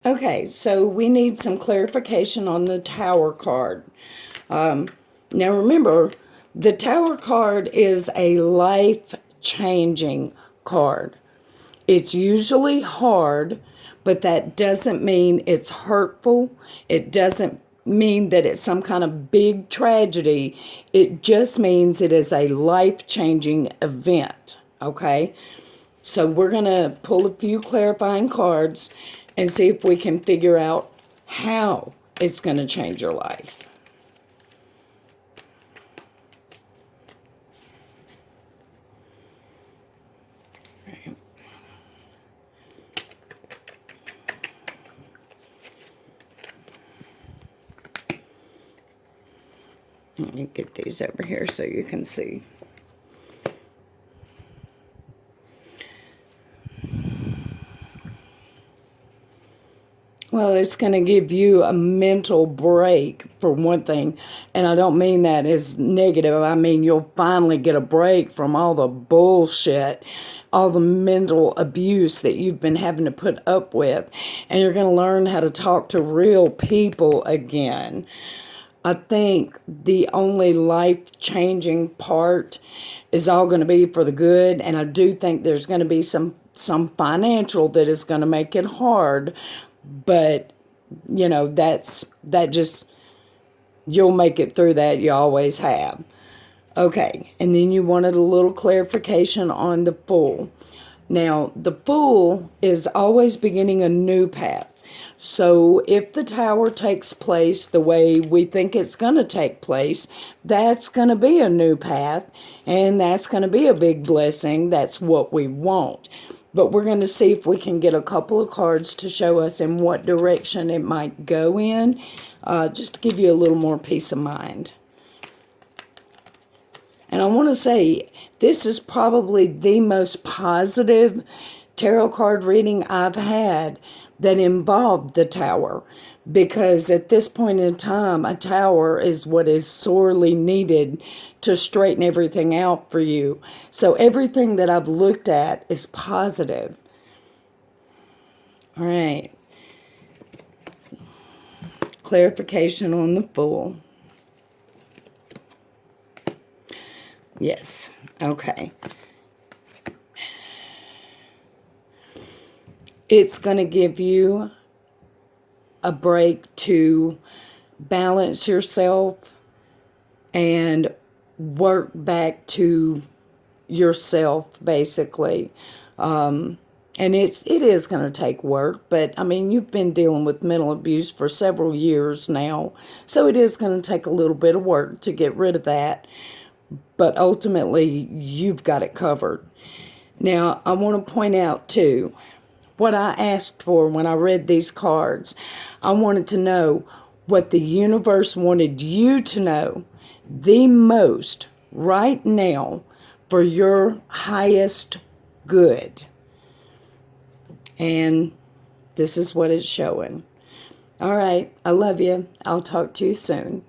Okay, so we need some clarification on the Tower card. Now remember, the Tower card is a life-changing card. It's usually hard, but that doesn't mean it's hurtful. It doesn't mean that it's some kind of big tragedy. It just means it is a life-changing event, okay? So we're going to pull a few clarifying cards and see if we can figure out how it's going to change your life. Let me get these over here so you can see. Well, it's going to give you a mental break, for one thing. And I don't mean that as negative. I mean, you'll finally get a break from all the bullshit, all the mental abuse that you've been having to put up with. And you're going to learn how to talk to real people again. I think the only life-changing part is all going to be for the good. And I do think there's going to be some financial that is going to make it hard. But, you know, that just, you'll make it through that. You always have. Okay, and then you wanted a little clarification on the Fool. Now, the Fool is always beginning a new path. So if the Tower takes place the way we think it's going to take place, that's going to be a new path, and that's going to be a big blessing. That's what we want. But we're going to see if we can get a couple of cards to show us in what direction it might go in, just to give you a little more peace of mind. And I want to say, this is probably the most positive tarot card reading I've had that involved the Tower. Because at this point in time, a Tower is what is sorely needed to straighten everything out for you. So everything that I've looked at is positive. All right. Clarification on the Fool. Yes. Okay. It's going to give you a break to balance yourself and work back to yourself, basically. And it is going to take work, but I mean, you've been dealing with mental abuse for several years now, so it is going to take a little bit of work to get rid of that, but ultimately, you've got it covered. Now, I want to point out, too, what I asked for when I read these cards. I wanted to know what the universe wanted you to know the most right now for your highest good. And this is what it's showing. All right, I love you. I'll talk to you soon.